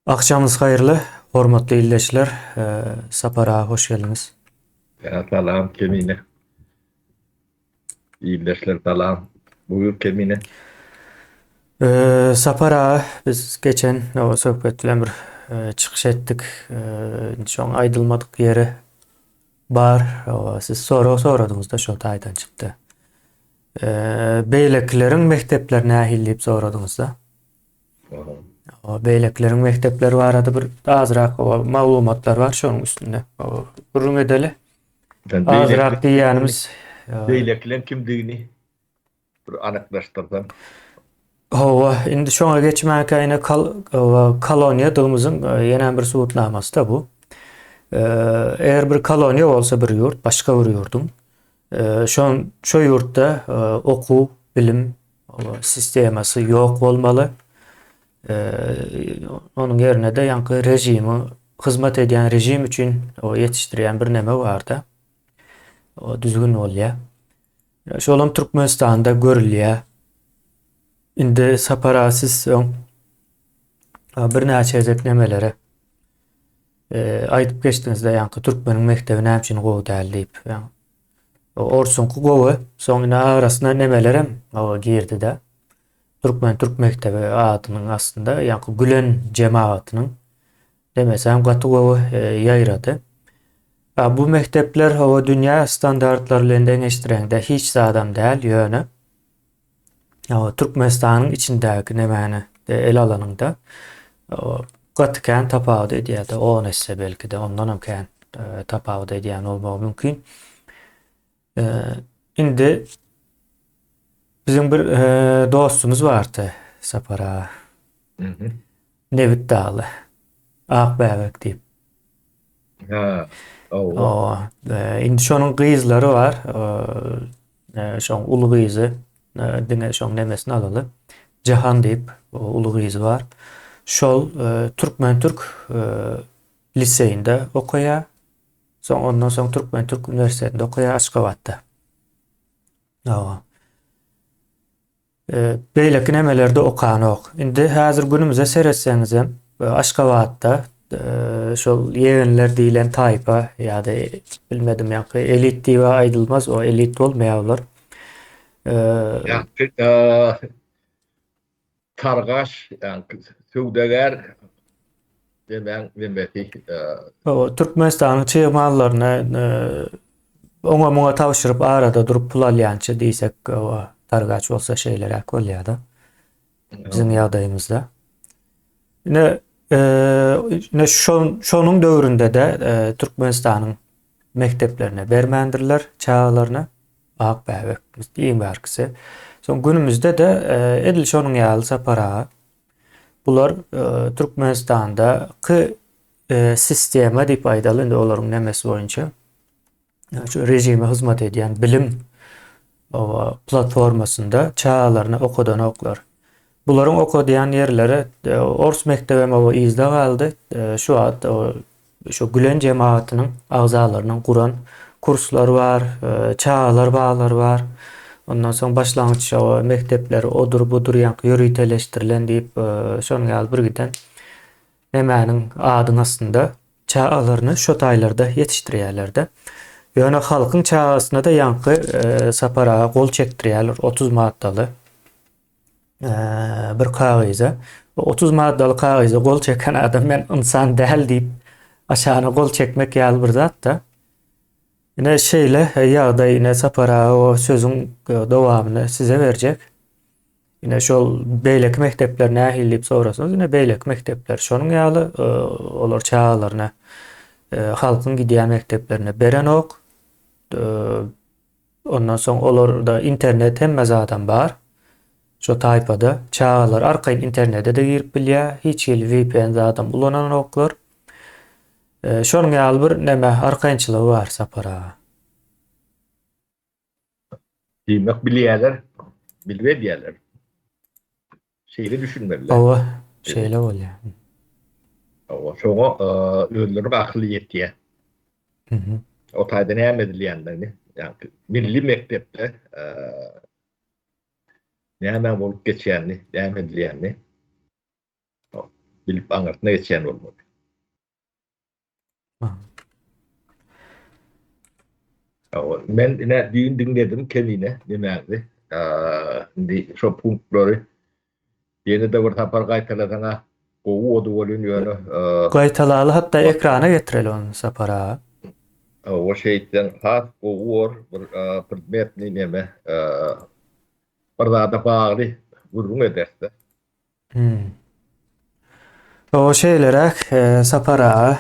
Akşamınız hayırlı, hormatly ildeşler. Sapara hoş geldiniz. Ya salam Kemine. İyileşler salam. Buyur Kemine. Sapara biz geçen o sohbet bilen bir çıkış ettik. Şoň aýdylmadyk yeri bar. Siz soradınız da şo taýdan çykdy. Beýleklerin mekteplerine ähilip soradınız da. Aha. O beýleklerin mektepleri barada bir azrak o maglumatlar var şonuň üstünde. O gurrun edeli. Ben Azrak diýýänimiz beyleklen kimdigini bir anaklaştırdan. Hawa indi şoňa geçmäkä ine koloniýa dygymyzyň ýene bir subutnamasy da bu. Eger bir koloniýa bolsa bir ýurt, başga bir ýurdum. Şo ýurtda okuw, bilim sistemasy ýok bolmaly. Onuň ýerine de ýanky rejimi, hyzmat edýän rejim üçin o ýetişdirýän bir neme bar da. O düzgün bolýa. Şolam Türkmenistanda görülýär. Indi saparasyz bir näçe ejek nemelere aýdyp geçdiňizde ýanky türkmeniň mektebine näçe gowy däl diýip. Orsunky gowy soňyna arasyna nemelerem girdi de. Türk mektebi adynyň aslında ýanky Gülen jemaatynyň demesem gaty gowy ýaýrady. Bu mektepler dünýä standartlaryny eňeşdirende hiç zadam däl ýöne. Türkmenistanyň içindäki nemäni el alanynda gatykän tapawut edýär. O näse belki de ondan hem kän tapawut edýän bolmagy mümkin. Indi bizim bir dostumuz bardy Sapara. Hı hı. Nevit Dağlı. Akbäbek diýip. Ha. Allah. O indi şonuň gyzlary bar. Şoň uly gyzy diňe şoň nemesini alaly. Jahan diýip uly gyzy bar. Şol Türkmen Türk liseýinde okuýar. Ondan soň Türkmen Türk üniversitetinde okuýar Aşgabatda. Beýleki nemelerde okan ok. Indi häzir günümüze seretseňiz hem Aşgabatda şol ýegenler diýilen taýpa ýa-da bilmedim ýa-da elit diýip aýdylmaz, o elit bolmaýarlar. Ya targaş yani söwdeger demen bilmeti. O Türkmenistanyň çyýmalaryna oňa-muňa tabşyryp arada durup pul alýança diýsek, targaç bolsa şeýler bolýar da bizim ýagdaýymyzda. Ne şonuň döwründe de Türkmenistanyň mekteplerine bermendirler, çağlaryna Akbäbek diýen barkysy. Soň günümüzde de edil şonuň ýaly Sapara. Bular Türkmenistandaky sistema diýip aýdaly, indi olaryň nemesi boýunça şu rejime hyzmat edýän bilim platformasynda çağlaryna okudan oklar. Bularyň okudýan ýerleri Ors mektebem izde galdy. Şu at şu Gülen jemaatynyň agzalarynyň kuran kurslary bar, çağlar bağlar bar. Ondan soň başlangyç mektepleri odur budur ýanky ýöriteleşdirilen diýip şonuň ýaly bir giden nemäniň adyny aslında çağlaryny şu taýlarda ýetişdirýärler-de. Ýöne halkyň çağasyna da ýanky Sapara gol çekdirýärler 30 maddaly bir kagyza. 30 maddaly kagyza gol çeken adam men insan däl diýip aşagyna gol çekmek ýaly bir zat da. Ine şeýle ýagdaý ine Sapara o sözüň dowamyny size berjek. Ine şol beýleki mekteplerine ähilip sorasyňyz, ine beýleki mektepler şonuň ýaly olar çağlaryna halkyň gidýän mekteplerine beren ok. Ondan soň olarda internet hemme zaten bar. Şo taýpada çağlar arkaýyn internete de girip bilýär. Hiç ýeli VPN zaten ulanan oklar. Şonuň ýaly bir neme arkaýynçylygy bar Sapara. Diýmek bilýärler, bilmedýärler. Şeýle düşünmeliler. Owa şeýle bolýar. Ama şoňa özleri akly ýetýär. O taýda näme edilýändigini, ýani milli mektepde näme bolup geçýänini, näme edilýänini bilip anlatına geçen olmadı. Men ne düğün dinledim kendine demekti. Şimdi şu punktları yeni de bir tapar kaytaladana o odu olun yönü Gaytalaly hatda ekrana getireli onu sapara. o şeyden has o or bir predmet neme bir da bağlı vurgun ederse. O şeylere sapara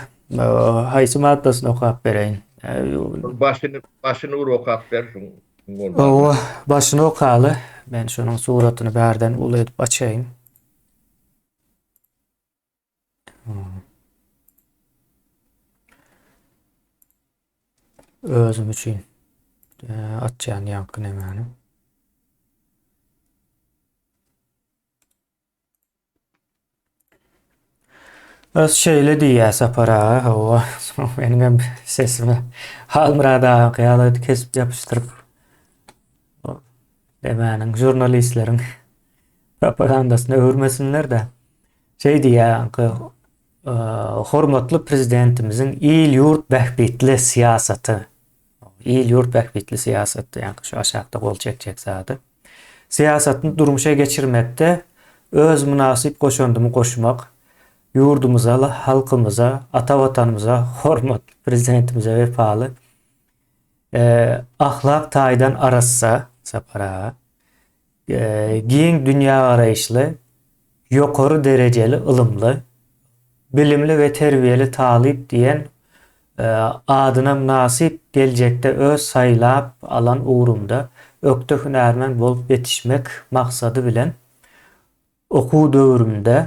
haýsy maddasyny okap bereýin. Başını vur okap ver şun O olmazdı. başyny okaly. Ben şunun suratyny bärden ul edip açaýyn. Özüm üçin atjaýan ýanky nämäni. Öz şeýle diýär sapara. O benim hem sesimi halmyrada ýaly kesip ýapyşdyryp demäniň jurnalistleriň propagandasyna öwürmesinler de. Şey diýär, hormatly prezidentimiziň il ýurt bähbetli siýasaty. Il ýurt bähbetli siýasaty, ýani şu aşagda gol çekjek zady. Siýasatyny durmuşa geçirmekde öz münasip goşandymy goşmak, ýurdumyza, halkymyza, ata watanymyza, hormatly prezidentimize wefaly, ahlak taýdan arassa sapara, giň dünýä garaýşly, ýokary derejeli ılımly, bilimli ve terbiyeli talip diyen adyna münasip geljekde öz saýlap alan ugrumda ökde hünärmen bolup yetişmek maksady bilen okuw döwrümde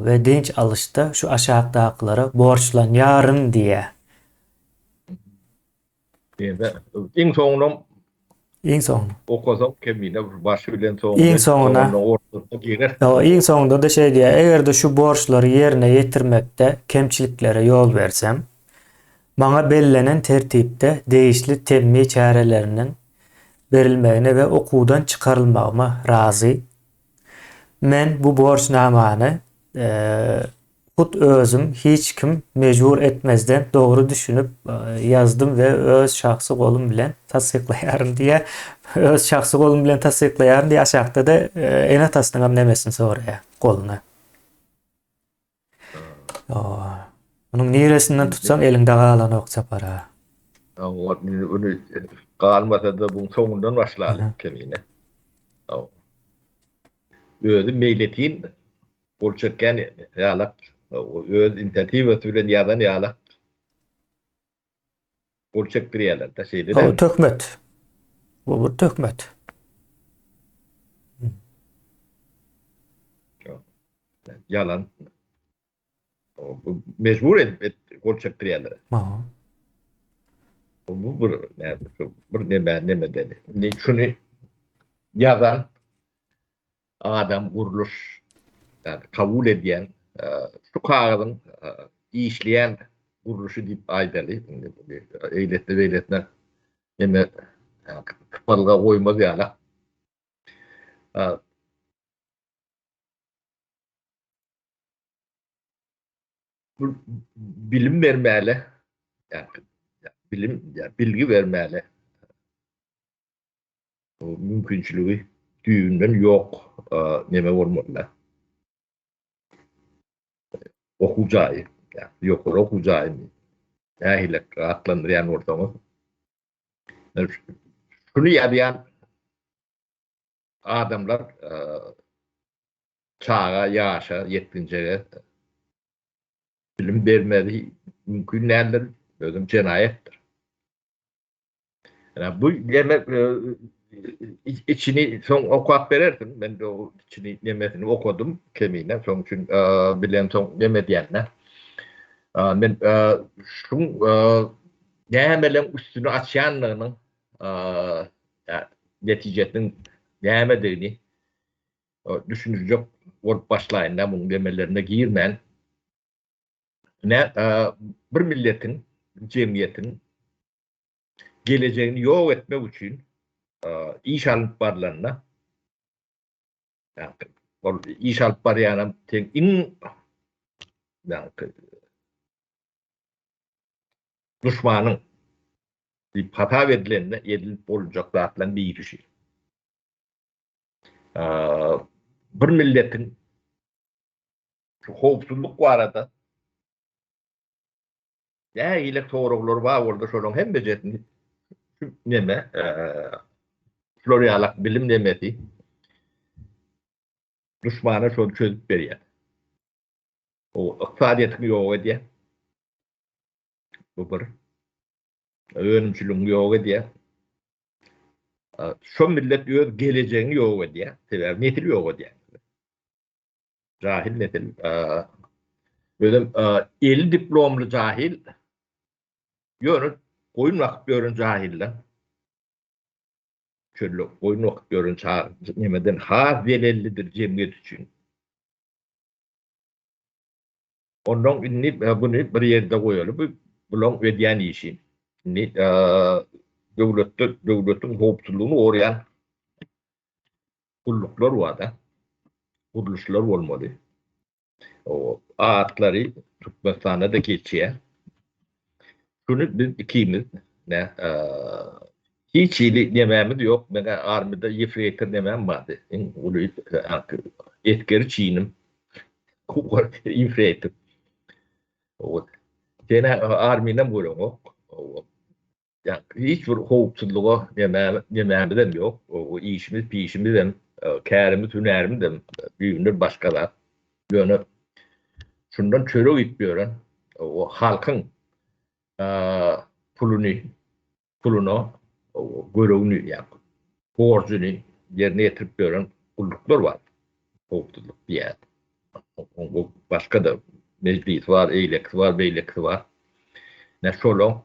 ve dinç alışda şu aşağıdakilara borçlanýaryn diye. İň soňundan İň soňuna. okasam kemine başı bilen İň soňuna. ortada gelir. Iň soňunda da şey diye, egerde şu borçlary yerine ýetirmekde kemçiliklere ýol bersem, maňa bellenen tertipde değişli temmi çärelerinin berilmegine ve okuwdan çykarylmagyma razy. Men bu borçnamany hut özüm hiç kim mecbur etmezden doğru düşünüp yazdım ve öz şahsy golum bilen tasdiklaýaryn diye öz şahsy golum bilen tasdiklaýaryn diye aşağıda da en atasynyň nemesini soraýar goluna. Onun neresinden tutsan elinde galan ok sapara. Onu kalmasa da bunun soňundan başlaýar kemine. Özü meýletin bolçakkan ýalak öz inisiativasy bilen ýazan ýalak bolçak dirýärler da şeýle O tökmet. Bu tökmet. yalan mecbur et bolçak dirýärler. Bu bir neme dedi. Şunu ýazan adam guruluş yani kabul edýän şu kagazyň işleýän guruluşy diýip aýdaly. Eýletne neme parga goýmaz ýaly. Bilim bermäli. Yani bilgi vermäli. O mümkinçiligi düýünden ýok neme bolmaly. Okujaý, ýokary okujaý. Ähilek atlandyrýan ortamy. Şunu ýaýan adamlar çağa, ýaşa, ýetginjege bilim bermeli mümkin näler özüm jenaýetdir. Yani bu demek içini soň okap berersin. Ben de o içini nemesini okudum kemine. Soň üçin bilen soň neme diýenler. Men şu nämeleň üstüni açýanlygynyň netijesinin nämedigini düşünjek bolup başlaýynda muň demelerine girmen. Bir milletin, cemiyetin geleceğini yok etmek için iş alıp barlarına iş alıp barayanam Yani düşmanın bir hata verilenine edilip olacak dağıtılan bir işi. Bir milletin hopsuzluk var arada. Ya ile doğrular var orada şolun hem becetin neme Floryalak bilim nemeti düşmana şol çözüp veriyor. O iqtisadiyetin yok diye. Bu bir. Önümçülüğün yok diye. Şu millet öz geleceğini yok diye. Sever netil yok diye. Cahil netil. Böyle 50 diplomlu cahil yönü oyun vakit görün cahille. Şöyle oyun vakit görün nemeden ha velellidir cemiyet için. Ondan inni bunu bir yerde koyalım. Bulon ödeyen işi. Ni devletin hopsuzluğunu uğrayan kulluklar var da. Kuruluşlar olmalı. O ağıtları Türkmenistan'a da geçiyor. Şunu biz ikimiz ne hiç iyi dememiz yok. Ben armada yifretir demem vardı. Onu etkeri çiğnim. Yifretir. O gene armiden buluyor. Yani hiçbir hopsuzluğu dememizden yok. O işimiz, pişimizden, kârimiz, hünerimizden büyünür başkalar. Yani şundan çörek itmiyorum. O halkın pulunu, pulunu, görevini yani borcunu yerine getirip gören kulluklar var. Hopsuzluk bir yer. O başka da meclis var, eylek var, beylek var. Ne şolu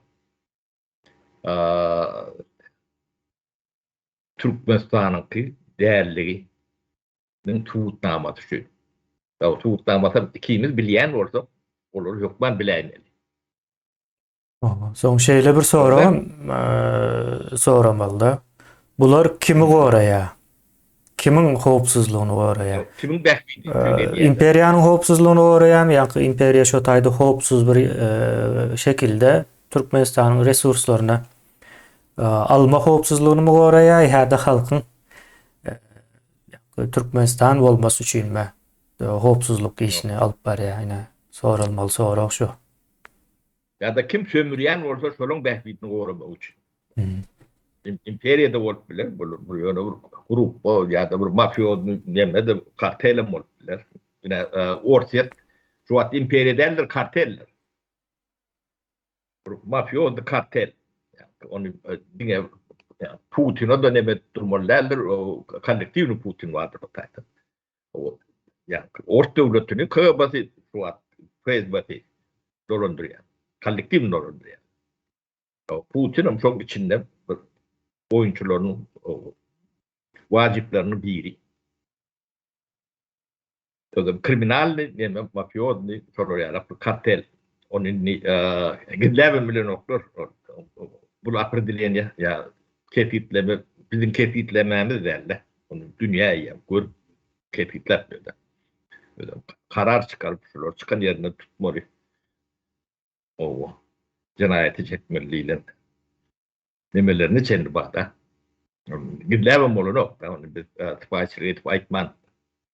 Türkmenistan'ınki değerlerinin tuğutnaması şu. Ya tuğutnaması ikimiz bilen olsa olur yok ben bileyim. Soň şeýle bir soram, Ondan soramalda. Bular kimi goraýa? Kimin hopsuzluğunu goraýa? kimin behbidi tüyne diye. İmperiýanyň hopsuzluğunu goraýam, ýa-ki imperiýa şo taýda hopsuz bir şekilde Türkmenistanyň resurslaryny alma hopsuzluğunu mu goraýa, ýa-da halkyň Türkmenistan bolmasy üçinmi hopsuzluk işini alyp barýar? Ýa soralmaly sorak şu. Ya da kim sömüryen olsa şolun behbidini korumak için. Hmm. İmperiyada olup bilir, bu yana bir grup ya da bir mafyozun neme de kartelim olup bilir. Yine ortaya şu an imperiyadeldir karteller. Mafyoz da kartel. Yani onu yine Putin'a da neme durmalılardır, o kolektivni Putin vardır o tayda. O yani orta devletini kıyabası şu an prezbati dolandırıyor. Kolektiv dolandırıyor. Putin'in çok içinde oyuncuların vaciplerini biri. O zaman kriminal ne mafyoz ne soruyorlar kartel. Onun gidleme milyon oklar. Bu apredilyen ya kefitleme bizim kefitlememiz derler. Onu dünyaya gör kefitler böyle. Karar çıkarıp şular çıkan yerine tutmalı. O cinayeti çekmeliyle nemelerini çendir bağda. Gidleme molunu yok. Onu biz tıpaçlığı etip aytman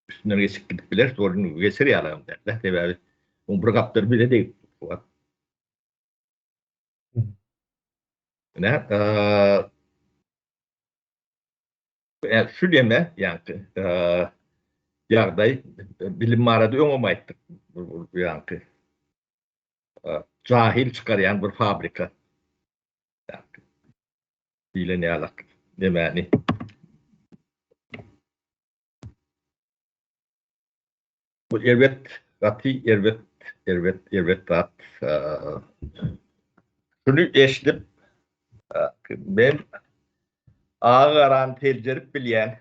üstünden geçip gidip bilir. Sorunu geçir yalan derler. Sebebi onu bırakıptır bile değil. Ne? Şu deme yani yağday bilim arada olmamaydık. Yani cahil çıkarayan bir fabrika. Yani, bile ne alak demeni. Bu evet Rati evet Rat şunu eşitip ben ağaran telcerip bilen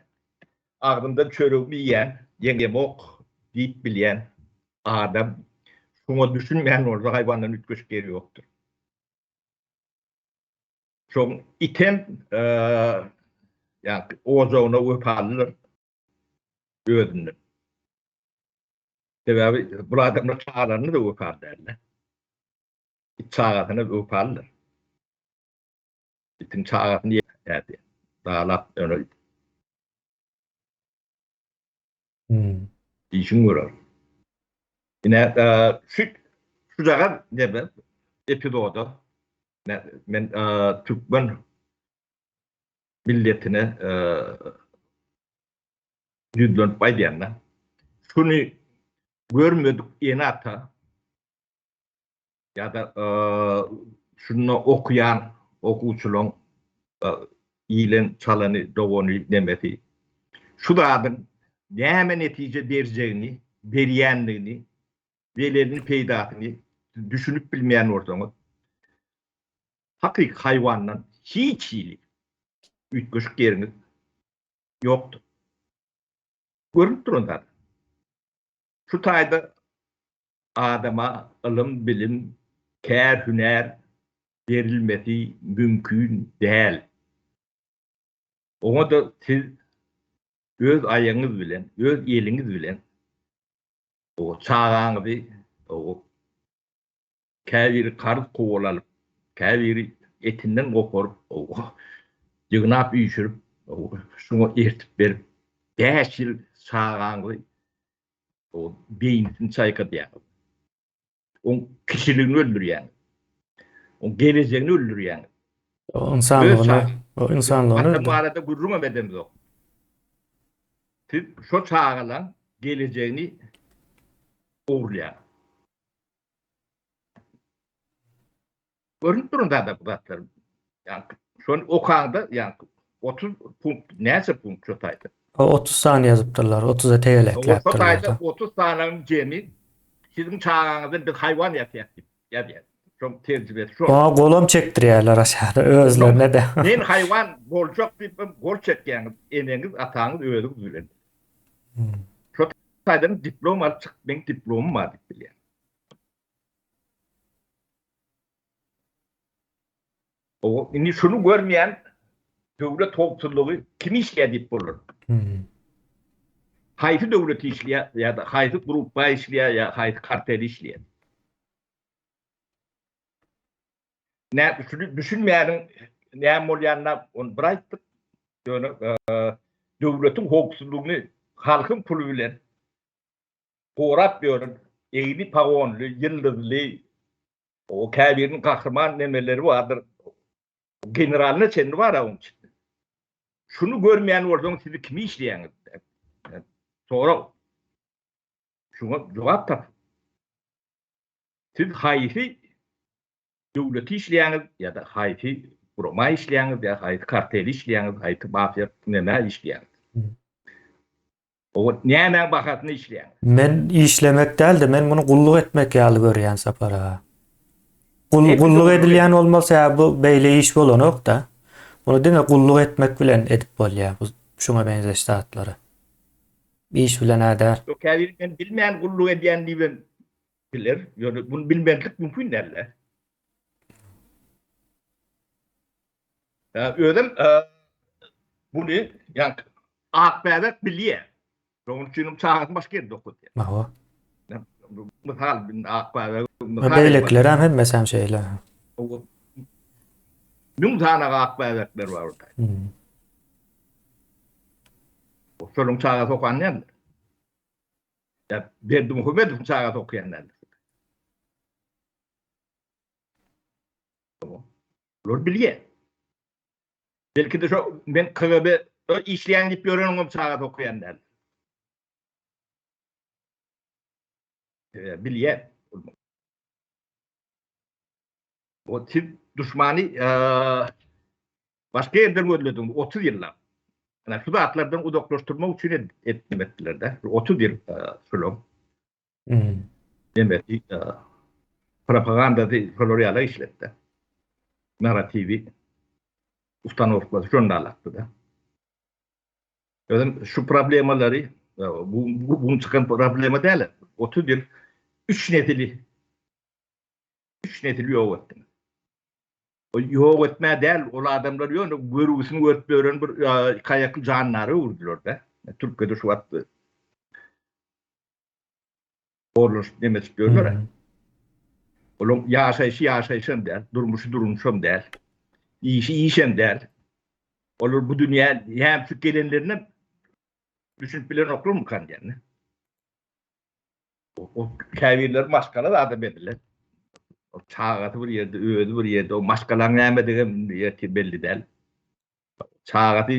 ardından çörüğümü yiyen yengem ok deyip bilen adam şuna düşünmeyen orada hayvanların ütköş geri yoktur. Çok item yani o zona öpalır ödünür. Sebebi bu adamlar çağlarını da öper derler. Çağatını öperler. Bütün çağatını yerdi. Dağlap öyle işin görür. Yine şu zaman ne ben epidoda men Türkmen milletine yüzlönüp baydayanlar. Şunu görmedik yeni ata ya da şunu okuyan okuçulun iyilen çalanı doğunu demeti. Şu da adın ne netice vereceğini, veriyenliğini, verilerini peydatını düşünüp bilmeyen ortamı hakik hayvanla hiç iyili ütköşük yeriniz yoktu. Görünüp durun da. Şu tayda adama ılım, bilim, kâr, hüner verilmesi mümkün değil. Onu da siz öz ayağınız bilen, öz eliniz bilen o çağağınızı o kâviri karız kovalalıp, kâviri etinden koparup, o yığınap büyüşürüp, şunu ertip verip, 5 yıl çağağınızı o beynini çayka diye. O kişiliğini öldürür yani. O geleceğini öldürür yani. O insanlığını Hatta öldü. bu arada gururuma bedemiz yok. Siz şu çağılan geleceğini uğurlayan. Görünüp durun da bu zatlarım. Yani şu an okağında yani 30 punkt, neyse punkt şu tayda. O 30 saniye yazıptırlar. 30'a tegelek O şu tayda yaptırlar. 30 tane cemi sizin çağınızda bir hayvan yatıyor. Yani çok tercih şu. Ona golom çektiriyorlar aşağıda özlerine de. Ben hayvan bolcak bir gol çekken eneniz atağınız öğüdünüz bilen. Şu taydanın diploma çık, ben diplomum var bilen. O ini şunu görmeyen devlet topluluğu kim işleyip bulur? Haydi devlet işleyen ya da haydi grupa işleyen ya haydi kartel işleyen. Ne düşünmeyenin ne molyanlar onu bıraktık. Yani devletin hoksuzluğunu halkın pulu bilen korap diyorum. Eğri pagonlu, yıldızlı o kabirin kahraman nemeleri vardır. Generaline çendi var ya onun için. Şunu görmeyen oradan sizi kimi işleyen? Sonra şuna cevap tap. Siz hayfi devleti işleyeniz ya da hayfi kuruma işleyeniz ya hayfi karteli işleyeniz, hayfi mafya neme işleyeniz. O neye bakatını işleyeniz. Men işlemek değil de men bunu kulluk etmek yalı görýän sapara. Kulluk edilýän olmasa ya bu beýle iş bolanok da. Bunu dene kulluk etmek bilen edip bolýar bu şuna benzeş zatları. İş bilen adar. O kabirin bilmeyen kulluk ediyenliği bilir. Yani bunu bilmezlik mümkün derler. Ödüm bunu yani akbeder biliyor. Onun için çağırın başka yerde okudu. Maho. Misal bir akbeder. Beýlekler hem mesem şeyler. Nüm tane akbederler var orada. Sorun çağıra sokan ne? Ya verdim hükümet çağıra sokuyanlar. Lor biliyor. Belki de şu ben KGB işleyen gibi görüyorum çağıra sokuyanlar. Biliyor. O tip düşmanı başka yerden öldürdüm 30 yıllar. Yani şu da atlardan uzaklaştırma için ettiler de. 30 yıl sülüm. Demek ki propaganda da Florial'a işletti. Narrativi ustanovladı, jurnalattı da. Yani şu problemleri bu çıkan problemi değil. 30 yıl 3 netili yok etti. O yok etme değil, o adamlar yok, görüsünü örtüyorum, kayaklı canları vurdular da. Türkiye'de şu attı. Olur demek Hı görülür. hı. Oğlum yaşayışım der, durmuşum der, işim der. Olur bu dünya hem şu gelenlerini düşünüp bilen okur mu kan yani? O kavirler maskala da adam edilir. O çağatı bir yerde, öğüdü bir yerde, o maskalan neymediğim yeti belli değil. Çağatı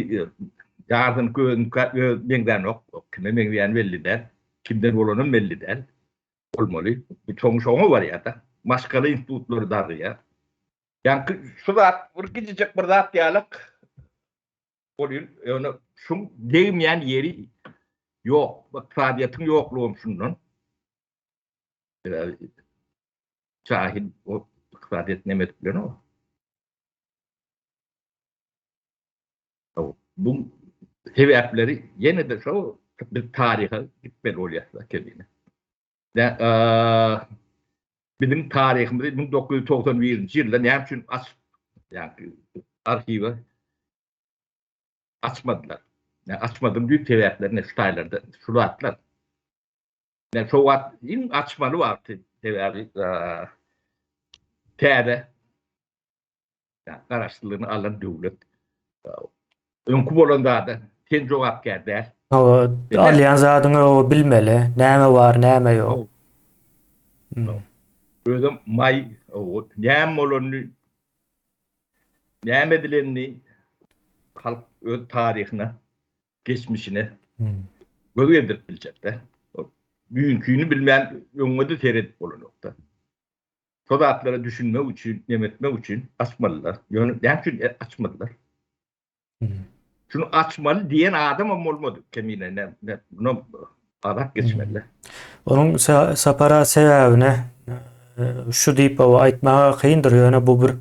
yardım benden ok, kime benden belli değil. Kimden olanın belli değil. Olmalı. Bu çoğu var ya da. Maskalı institutları da ya. Yani şu zat, bir gidecek bir zat diyalog oluyor. Yani şu değmeyen yeri yok. Bak faaliyetın yokluğum şundan. Cahil o faaliyet ne metotları o. Bu sebepleri yine de şu bir tarihe gitmeli oluyor kendine. Bizim tarihimizde 1991 yılda ne için yani arşivi açmadılar. Yani açmadığım büyük sebepler ne staylarda şunu atlar. Yani şu açmalı vardı sebebi TR yani araştırmalarını alan devlet. Önkü bolanda da ten cevap geldi. O Ne? alyan zadyny o bilmeli. Näme bar, näme ýok. O özüm may o näme bolany näme dilenni halk öz tarihine, geçmişine göz edip bilecek de. Büyünküyünü bilmeyen öňüňde seyredip bolanokda. Sodatlara düşünme için, yemetme için açmalılar. Yani ne için açmadılar? Şunu açmalı diyen adam olmadı. Kemine ne bunu adak geçmeli. Onun sapara sebäbine şu diýip aýtmaga kyndyr ýöne bu bir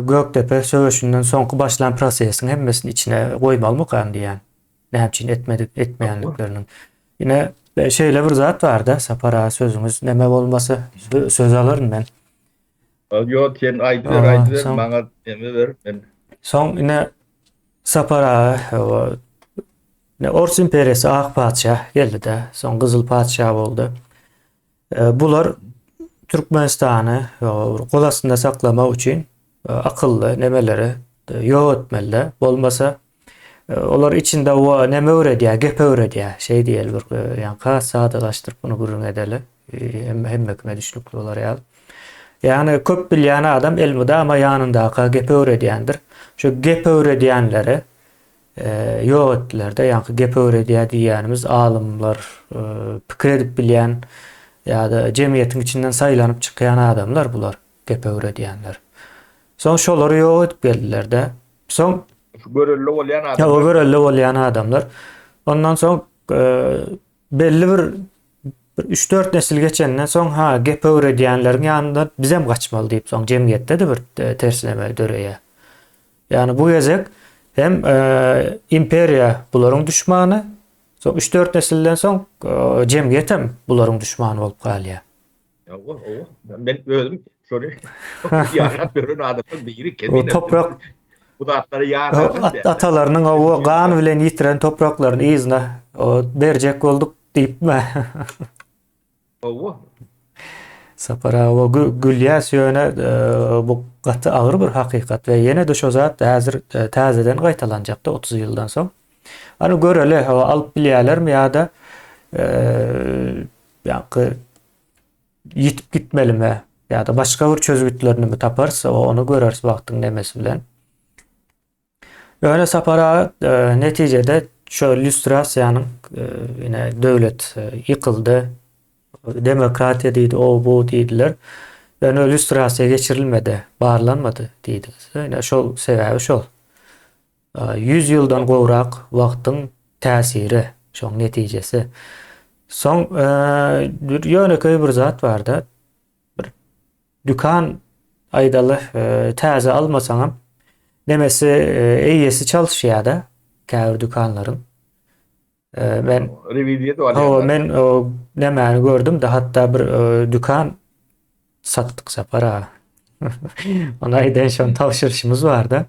Göktepe söwüşinden soňky başlanan prosesiň hemmesini içine goýmaly kan diýen. Näçin etmeýänlikleriniň. Ine şeýle bir zat bar da sapara sözüňiz näme bolmasy söz alyryn men. Yo sen Aa, aydyr son- maňa eme ber. Ben Soň ine sapara Ors imperiyasy ak padşah geldi de, soň Gyzyl padşah boldy. Bular Türkmenistany gol astynda saklamak üçin akylly nemeleri ýok etmeliler. Bolmasa olar içinde o näme öwredýär, gep öwredýär, şey diýel bir ýani has sadalaşdyryp bunu gurrun edeli. Hemme düşünükli olar ýa. Yani köp bilýän adam elmide ama ýanyndaky gep öwredýändir. Şu gep öwredýänleri ýok etdiler de, ýani gep öwredýär diýänimiz alymlar, pikir edip bilýän ýa-da jemgyýetiň içinden saýlanyp çykýan adamlar bular, gep öwredýänler. Soň şolary ýok edip geldiler de. Soň şu görelli bolýan o adam. görelli bolýan adamlar. Ondan soň belli bir 3-4 nesil geçenden soň ha gep öwredýänleriň ýanynda bizem gaçmaly diýip soň jemgyýetde de bir tersleme döreýär. Yani bu gezek hem imperiya bularyň düşmany, soň 3-4 nesilden soň jemgyýet hem bularyň düşmany bolup galýar. O ben özüm şöyle ýaşap gören adamın biri O kemine. toprak Bu da atları ýaşap. atalarynyň o gan bilen ýitiren topraklaryny izne o berjek bolduk diýipmi? O Sapara o Gülyas ýöne bu gaty agyr bir hakykat we ýene de şo zat häzir täzeden gaýtalanjakda 30 ýyldan soň. Ana göreli alyp bilýärlermi ýa-da ýa-da ýitip gitmelimi ýa-da başga bir çözgütlerini mi taparsa onu görers wagtyň nemesi bilen. Ýöne sapara netijede şo illüstrasiýanyň ýene döwlet ýykyldy. Demokratiya diýdi, o bu diýdiler. Yani illüstrasiýa geçirilmedi, barlanmadı diýdi. Yani şol sebäbi şol. 100 ýyldan gowrak wagtyň täsiri, şoň netijesi. Soň ýöneköy bir zat bar da, bir dükan aýdaly täze almasaňam nemesi eýesi çalyşýar da käbir dükanlaryň. Ben revidiýet men o nämäni gördüm de hatta bir dükan sattık sapara. Ona eden şon tavşyrşymyz var da.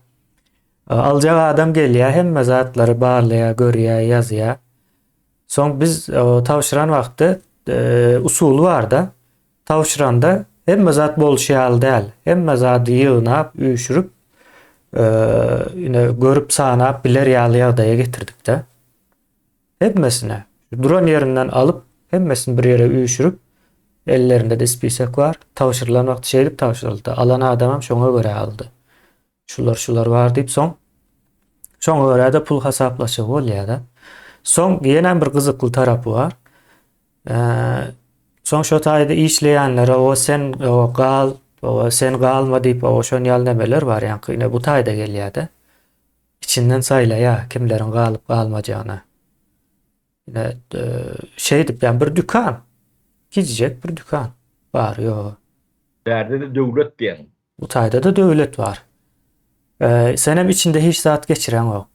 Aljak adam gelýär, hemme zatlary barlaýar, görýär, ýazýar. Soň biz tavşyran wagty usulü var da tavşıranda hem zat bol şeýal däl, hem zat ýygnap, üýşürüp yine görüp sanap biler ýaly ýagdaýa getirdik de. Hemmesine duran yerinden alıp hemmesini bir yere üýşürüp ellerinde de spisek var. Tavşırlan wagty şeýdip tavşyryldy. Alan adamam şoňa göre aldy. Şular var diýip şoňa göre de pul hasaplaşy bolýar da. Soň ýene bir gyzykly tarapy var. Soň şo taýda işleýänlere sen galma diýip şon ýaly nemeler var. Ýani yine bu taýda gelýär de. İçinden saýlaýar kimleriň galyp galmajagyna. Yine şeýdip ýani bir dükan. Gidecek bir dükan var yo. Derde de döwlet diýen. Bu taýda da döwlet var. Senem içinde hiç zat geçiren o.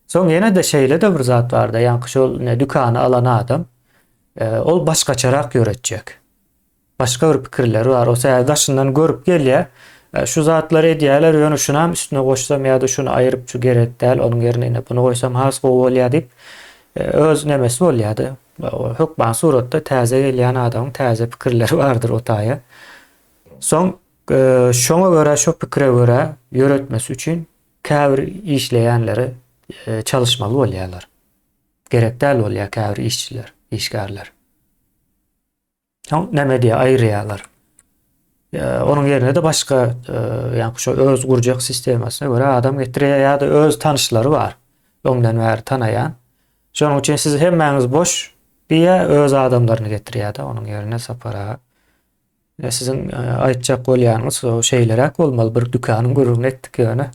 Soň ýene de şeýle de bir zat var da ýani şol dükany alan adam ol başgaçarak ýöretjek. Başga bir pikirleri var. O säýär daşyndan görüp gelýär. Şu zatlar edýärler, ýöne şunam üstüne goşsam ýa-da şunu aýryp şu gerek däl, onun ýerine bunu goýsam has bolýar diýip öz nemesi bolýardy. Hukman suratda täze gelýän adamyň täze pikirleri bardyr o taýa. Soň şoňa görä şo pikire görä ýöretmesi üçin käbir işleýänleri çalışmaly bolýarlar. Gerek däl bolýar käbir işçiler, işgärler. Neme diye aýrýarlar. Onun yerine de başka yani şu öz gurjak sistemasına göre adam getirýär ýa-da öz tanışlary var. Ondan bäri tanaýan. Şonuň üçin siz hemmäňiz boş diye öz adamlaryny getirýär da onun yerine sapara. Sizin aýtjak bolýanyňyz o şeýlerek bolmaly bir dükanyň gurulny etdik ýöne.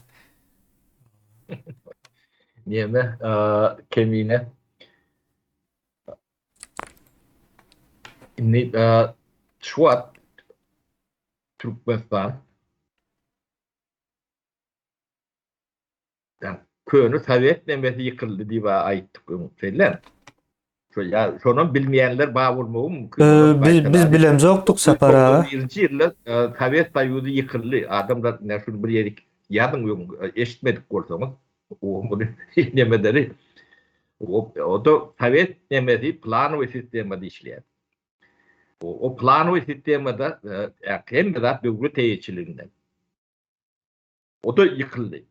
Neme kemine. Inni Şubat Türkmenistan könü Sovet nemesi yıkıldı diýip aýtdyk öňçeler. Şonu bilmeýänler baý bolmagy mümkin. Biz bilemiz oktuk sapara. 1991-nji ýylda Sovet Soýuzy yıkyldy. Adamlar näşe bir ýerik ýadyň eşitmedik bolsaňyz. O nemederi. O da Sovet nemesi planowy sistemada işleýär. O planowy sistemada hem de döwlet teýetçiliginden. O da yıkıldı.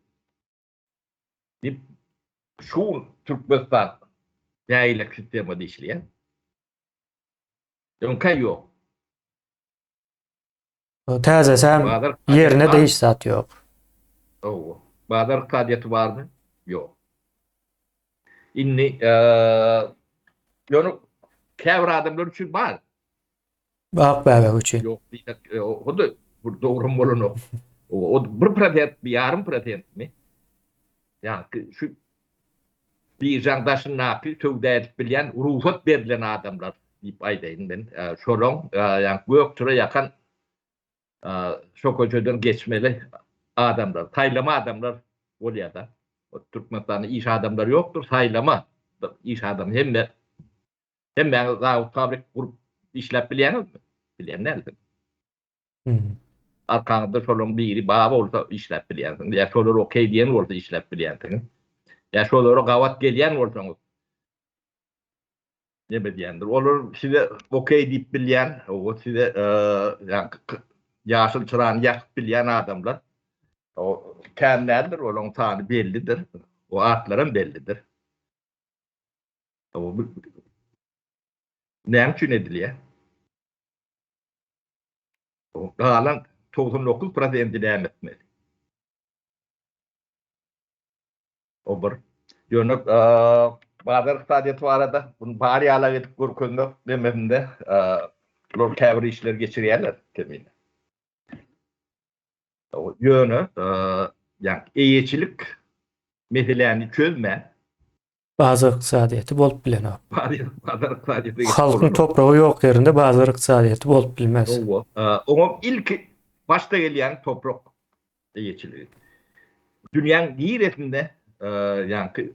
Şu Türkmenistan näýlik sistemada işleýär. Öňkä ýok. Täze sen yerine de hiç zat ýok. Bazar iqtisadiýaty barmy? Ýok. Inni ýöne käbir adamlar üçin bar. Bak bäbä üçin. Ýok diýip o da bu dogry bolan o 1%, 1,5% mi? Ýani şu bir jandaşyny napy tövde edip bilýän, ruhsat berilen adamlar diýip aýdaýyn men. Şolaň ýani gökçüre ýakan şo köçeden geçmeli adamlar, taýlama adamlar bolýar da. O Türkmenistanda iş adamları ýokdur, taýlama iş adam hemme fabrik kurup işläp bilýänler. Arkaňda şolaň biri baba bolsa işläp bilýänsiň. Ýa şolar okey diýen bolsa işläp bilýänsiň. Ýa şolara gawat gelýän bolsaňyz. Neme diýendir? Olar size okey diýip bilýän, o size ýaşyl çyrany ýakyp bilýän adamlar. O känlädir, olaň tany bellidir. O atlaram bellidir. O näme üçin edilýär? O galan 99% näme etmeli. O bir ýöne bazar iqtisadiýaty barada bunu bari ýala edip görkezmek dememde lor käbir işler geçirýärler temine. O ýöne ýani eýeçilik meselelerini çözme. Bazar iqtisadiýaty bolup bilen o. Bazar iqtisadiýaty. Halkyň topragy ýok ýerinde bazar iqtisadiýaty bolup bilmez. O ilk başta gelýän toprak eýeçiligi. Dünýäň giýretinde ýani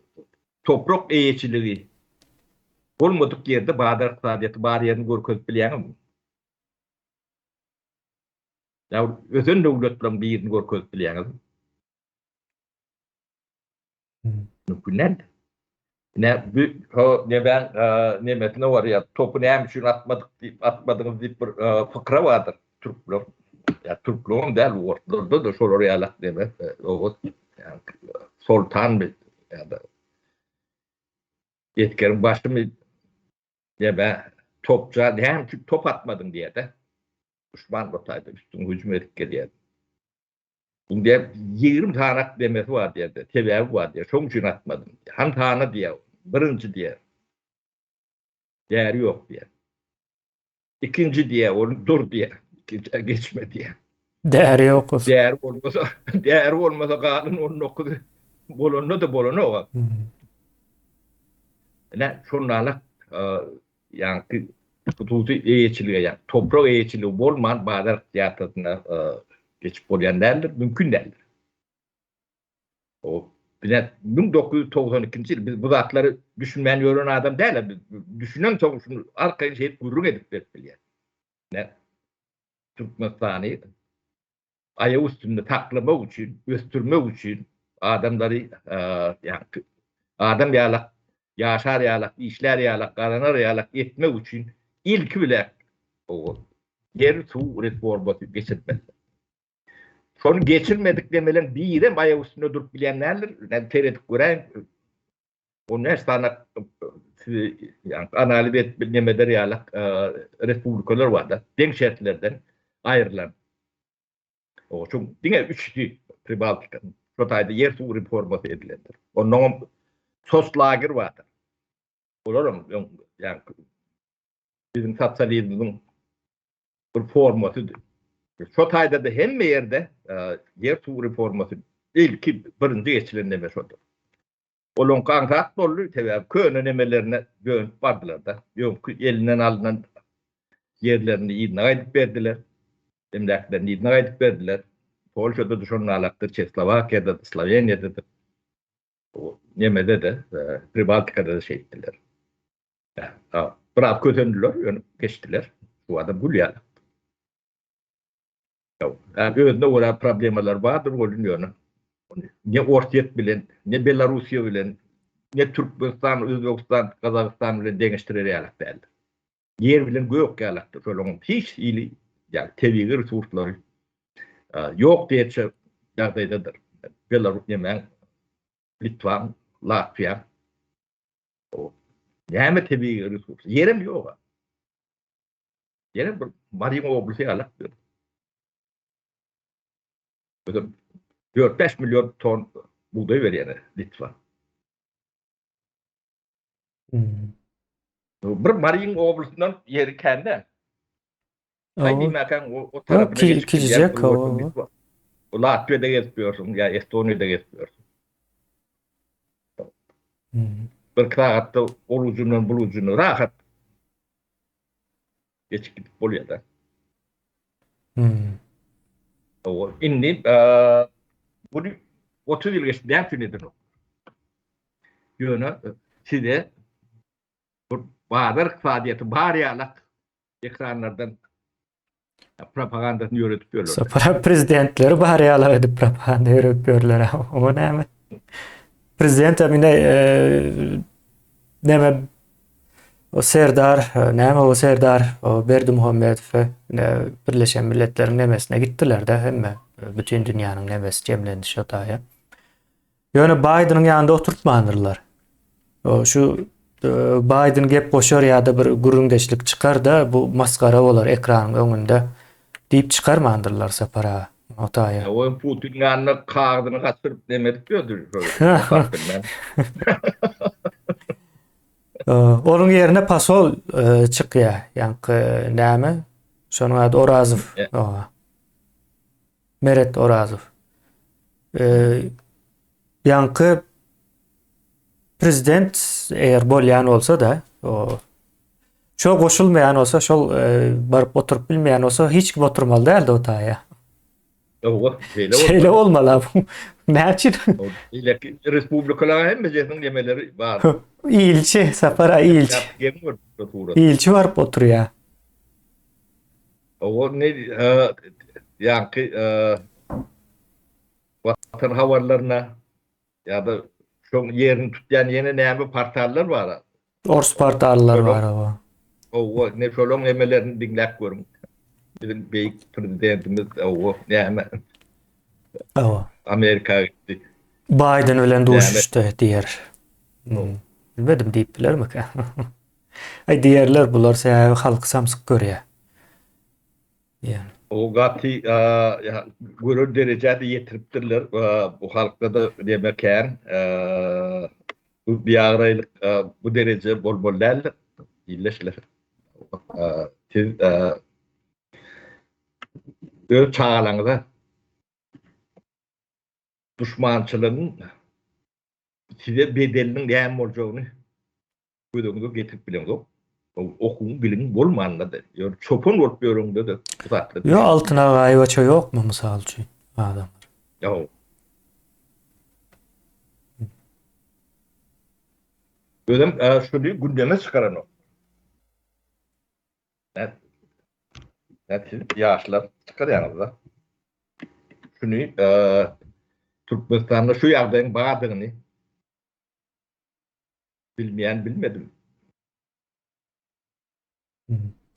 toprak eýeçiligi bolmadyk ýerde bazar iqtisadiýaty bar ýerini görkezip bilýän. Ya özen döwlet bilen birini görkezip bilýän. Mümkin näde? Ne ben ne var ya topu ne için atmadınız deyip bir fıkra vardır Türkler. Ya Türklerin değil ortada da şol oraya demek. O yani sultan bir ya da yetkerin başı mı ya ben topça hem çünkü top atmadım diye de düşman rotaydı üstün hücum ettik diye. Bunda 20 tane demesi var diye de tebevi var diye. Çok için atmadım. Han tane diye. Birinci diye. Değeri yok diye. İkinci diye. Onu dur diye. Geçme diye. Değeri yokuz. Değer olmasa kadın onun okudu. Bolonu o. Ne şunlarla yani hututi eğiçiliğe yani toprak eğiçiliği bolman bazı tiyatrosuna geçip olayan derler. Mümkün derler. O bilen 1992 yıl biz bu zatları düşünmeyen yoran adam değil. Düşünen çok şunu arkaya şey kuyruğun edip verip ne Türkmenistan'ı ayağı üstünde taklamak için, östürmek için adamları yani adam yalak, yaşar yalak, işler yalak, karanar yalak etmek için ilk bile o yer su reforması geçirmez. Sonra geçirmedik demelen bir yere ayağı üstünde durup bilenlerdir. Yani tereddüt gören onun her sana yani analiz etmeleri yalak republikalar vardı. Denk şartlardan ayrılan. O çok dine üçlü Pribaltika'nın. Şotayda yer su reforması edilendir. Onun soslager vardır. Olur mu? Yani bizim sosyalizmin reformasıdır. Şotayda da hem yerde yer su reforması ilki birinci geçilen demiş odur. Olon kankat dolu tabii köyün emelerine dönüp vardılar da. Yok elinden alınan yerlerini idna edip verdiler. Emlaklarını idna edip verdiler. Polşa'da düşmanlarlaktır, Çekoslovakya'da, Slovenya'da da, o Yemen'de de, Pribaltika'da da şey ettiler. Yani, bırak kötündüler, yönüp geçtiler. Bu adam Gulyalı. Yani önünde olan problemler vardır, onun yönü. Ne Orset bilen, ne Belarusya bilen, ne Türkmenistan, Özbekistan, Kazakistan bilen değiştirerek değildi. Yer bilen gök yalaktır. Hiç ili, yani tebiği resursları yok diyece yardaydadır. Belarus, Yemen, Litvan, Latvia, o yani tebiği resurs. Yerim yok. Yerim bir Marin oblusu alaktır. 4-5 milyon ton buğday veriyor Litvan. Bir Marin oblusundan yeri kendi. Aynı O, mekan o o tarafına geçip gidiyor. küçücek o. Litvan. Latvia'da geçmiyorsun ya Estonya'da geçmiyorsun. Bir kağıtta olucunun bulucunu rahat geçip gidip oluyor da. O inni bunu 30 yıl geçti. Ne yapıyorsun o? Yönü size bazı faaliyeti bari alak ekranlardan propagandasını yürütüp görüyorlar. Sapara prezidentleri bari alaydı propaganda yapıyorlar. Ama ne mi? Prezident amine neme o Serdar neme o Serdar o Berdimuhamedov Birleşen Milletler'in nemesine gittiler de hem bütün dünyanın nemesi cemlendi şotaya. Yani Biden'ın yanında oturtmanırlar. O şu Biden gep boşar ya da bir gurundeşlik çıkar da bu maskara olar ekranın önünde deyip çıkarmandırlar sapara otaya. O Putin'in yanına kağıdını kaçırıp demedik diyordur. Onun yerine pasol çıkıyor. Yani näme? Şonun adı Orazov. Meret Orazov. Yankı prezident eğer bolyan olsa da o şol koşulmayan olsa şol barıp oturup bilmeyen olsa hiç kim oturmalı değil de otaya. Şeyle olmalı. Ne için? Respublikalar hem meclisin yemeleri var. İlçi, sapara ilçi. İlçi var oturuyor. O ne yani vatan havalarına ya da Şu yerini tutyan yeni näme portallar var. Ors portallar Şolong var o. o ne şolong emelerini dinläp görün. Bizim beýik prezidentimiz o näme O. Amerika'ya gitti. Biden bilen Näme duşuşdy diýer. o Bilmedim diýiplermi? Ay diýerler bular sähä halk samsyk görýär. Yani. o gati ya görür derecede yetiripdirler. Bu halkda da demekän bu biýagraylyk bu derece bolbollar illeşler. Siz öz çağalaňyza düşmançylygyň size bedelinin näme boljagyny gödüňize getirip bileňiz. Okuň biliň bolmandy. Ýöne çopun bolup ýörüňde de uzatly. Yo altyna gaýbaça ýokmu mysal üçin adam? Ýa Özüm şuny gündeme çykaran o. Siz ýaşlar çykarýaňyz. Şuny Türkmenistanda şu ýagdaýyň bardygyny bilmeýän bilmedim.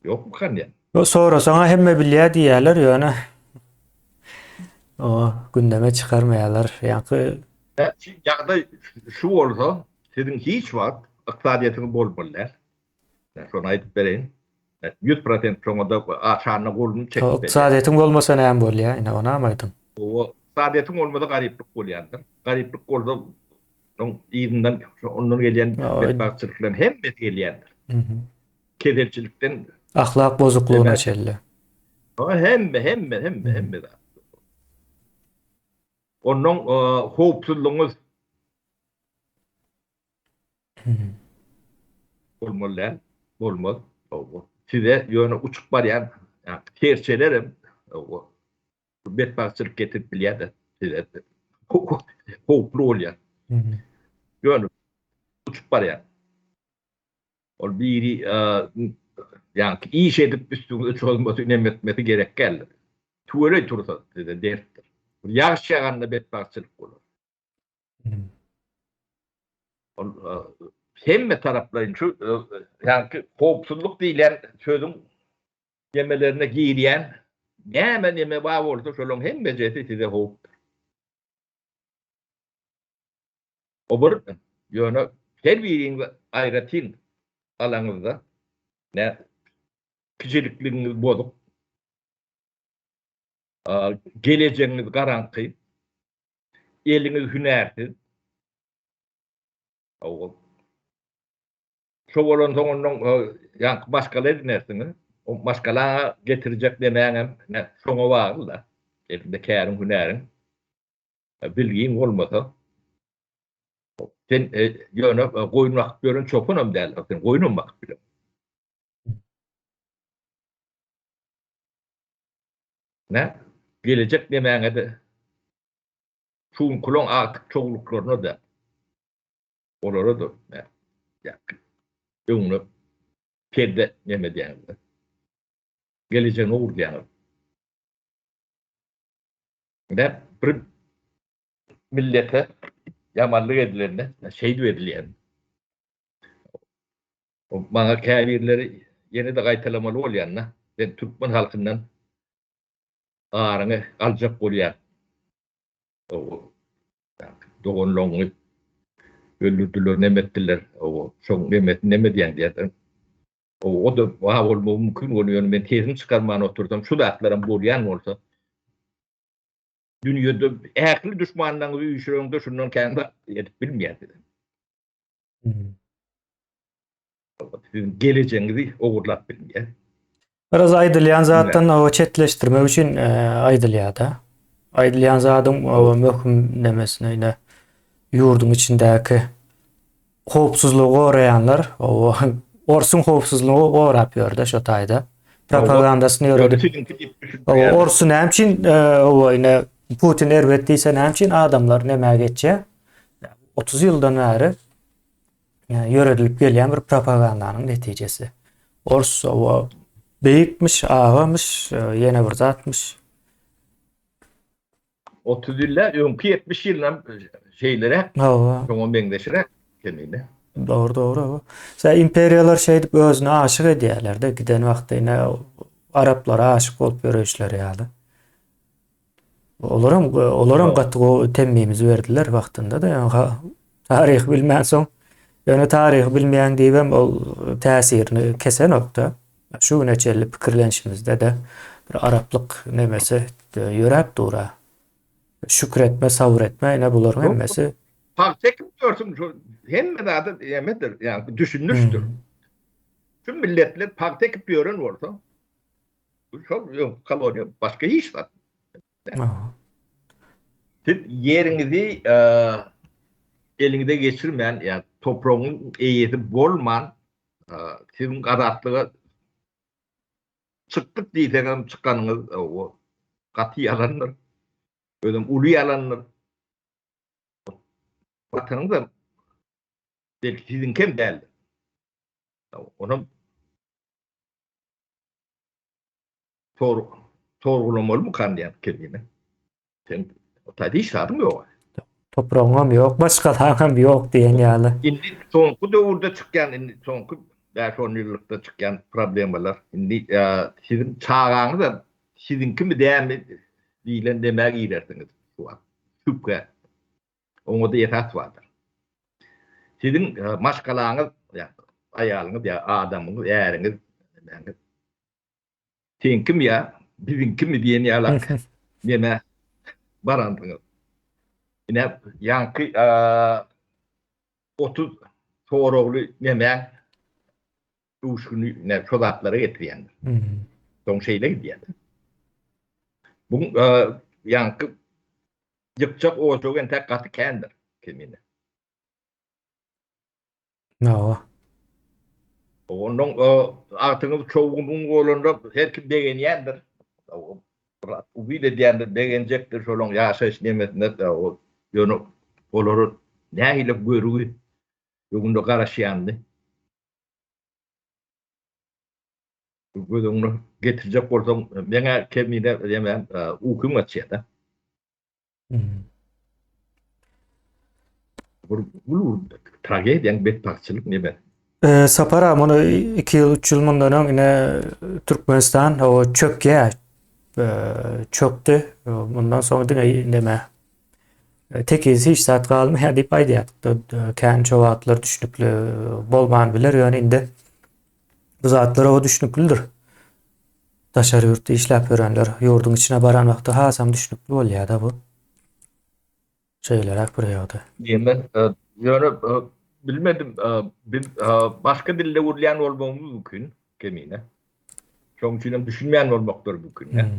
Ýokmu kanýa? O sorasaňa hemme bilýär diýerler ýöne. O gündeme çykarmaýarlar. Ýa-ni Ýagdaý şu bolsa, siziň hiç wagt ykdysadyýatyňyz bolmaly. Şonu aýdyp bereýin. 100% şoňda aşanyny golunu çekip. ykdysadyýatyň bolmasa näme bolýar? Ine ona maýdym. O ykdysadyýatyň bolmasa garyplyk bolýandyr. Garyplyk bolsa onuň ýygynyň ondan gelýän bedbagtçylykdan hemme gelýändir. Kedelçilikden Ahlak bozukluğuna çelle. Hemme. Onun hopsuzluğumuz olmaz. Size yönü uçuk baryan, terçelerim, bedbagtçılık getirip bilýär size hoplu olýar. Yönü uçuk baryan. Ol biri yani iş edip üstüne olması önemli gerek geldi. Tuğle tursa size derttir. Ýagşy ýaganda bedbagtçylyk bolar. Hemme taraplaryň şu ýa-ni hopsuzluk diýilen sözüň yemelerine giýilýän näme bar bolsa şolaryň hemme jeti size hop. O bir ýöne her biriňiz aýratyn alaňyzda ne kiçilikliğiniz bolup geleceğiniz garanky, eliniz hünärsiz. Şo bolan soňundan ýa başgalar näsini, o başgalara getirecek demäňem şoňa bagly. Elinde kärim hünäriň bilgiň bolmasa sen ýöne goýunmak görün çopunam däl. Sen goýunmak bilen. Ne? Gelecek demäňe de şuň kulon atyk çoğuluklaryna da olara da ýa öňüne perde näme diýýär. Geleceğini uğur diýär. Ne? Bir millete yamanlyk edilenler şeýdi edilýär. O maňa käbirleri ýene de gaýtalamaly bolýanna. Ben türkmen halkyndan araňy aljak bolýar. O dogonloňy öldürdiler, nemetdiler. O şoň neme diýen diýär. O da bolmagy mümkin bolýar. Men tezini çykarman oturdum. Şu daqlaram bolýan bolsa dünýede ähli düşmanlaryň üýşürüňde şundan kände edip bilmeýär. Geleceğinizi ogurlap bilmeýär. Biraz aýdylýan zatdan o çetleşdirmek üçin aýdylýar da. Aýdylýan zadyň o möhüm nemesine ine ýurduň içindäki hopsuzlugy goraýanlar, o Orsun hopsuzlugy gorap ýörde şo taýda. Propagandasyny ýöredip. Orsun hämçin o ine Putin erbetdiýse näçin adamlar näme geçýär? 30 ýyldan bäri ýöredilip gelýän bir propagandanyň netijesi. Ors o beýikmiş, agamış, ýene bir zatmış. 30 ýyllar, öňki 70 ýyldan şeylere Hawa. çoğun meňdeşire kemine. Doğru doğru. Sen imperiyalar şey dip özüne aşık ediyorlar da giden vaktiyle Araplara aşık olup görüşler yani. Olaram Yo. gatı o temmimizi verdiler vaktinde de yani tarih bilmän soň yani tarih bilmeýän diýbem ol täsirini kesen nokta. Şu neçeli pikirlenişimizde de bir Araplyk nemesi ýörep dura. Şükretme, sabretme ne buların Yok. hemmesi. Faktek görsün şu hemme de yemedir yani düşünmüştür. Hmm. Şu milletler faktek yapıyorun orada. Bu çok yok kalıyor. Başka iş var. Aha. Siz yerinizi elinde geçirmeyen yani toprağın eğiti bolman sizin adatlığı çıktık diýsegem çıkanınız o katı yalanlar. Özüm ulu yalanlar. Vatanınız da belki sizin kim değildir. Onu sorgulamalı mı kan diyen kendine? Sen tadı hiç var mı yok? Toprağım yok, başkalarım yok diyen yani. Şimdi sonku doğurda çıkan, sonku 5-10 yıllıkta çıkan problemler. Şimdi sizin çağağınız da sizinki mi değil mi diyen demeye gidersiniz. Şüphe. Onu da esas vardır. Sizin maşkalarınız, yani ayarınız ya adamınız, eğeriniz, yani, seninki mi ya, bizimki mi diyen yalak. Yine barandınız. Yine yankı 30 Toroğlu yemeğe uşkunu ne çodaklara getiriyendir. Hmm. Son şeyle gidiyendir. Bu yankı yıkacak oğuzluğun tek katı kendir kimine. No. Onun artığın çoğunun oğlunda her kim beğeniyendir. O bir de diyendir, beğenecektir şolun yaşayış nimetinde o yönü olur. Ne ile görüyor? Yolunda karışıyandı. Gözünü getirecek olsam bana kemine yemem uykum açıydı. Hmm. Bu tragedyen betparçılık ne ben? Sapara bunu 2 yıl 3 yıl bundan öň ine Türkmenistan o çökge çöktü. Bundan sonra da neme tekiz hiç saat kalmaya dip aýdýar. Kän çowatlar düşnükli bolman biler ýöne inde bu zatlar o düşnüklüdür. Daşary ýurtda işläp görenler ýurdun içine baran wagty hasam düşnükli bolýar da bu. Şeyler bir ýagda. Diyemem yani bilmedim biz başka dille urlayan olmamız mümkün kemine. Çünkü düşünmeyen olmaktır mümkün. Hmm.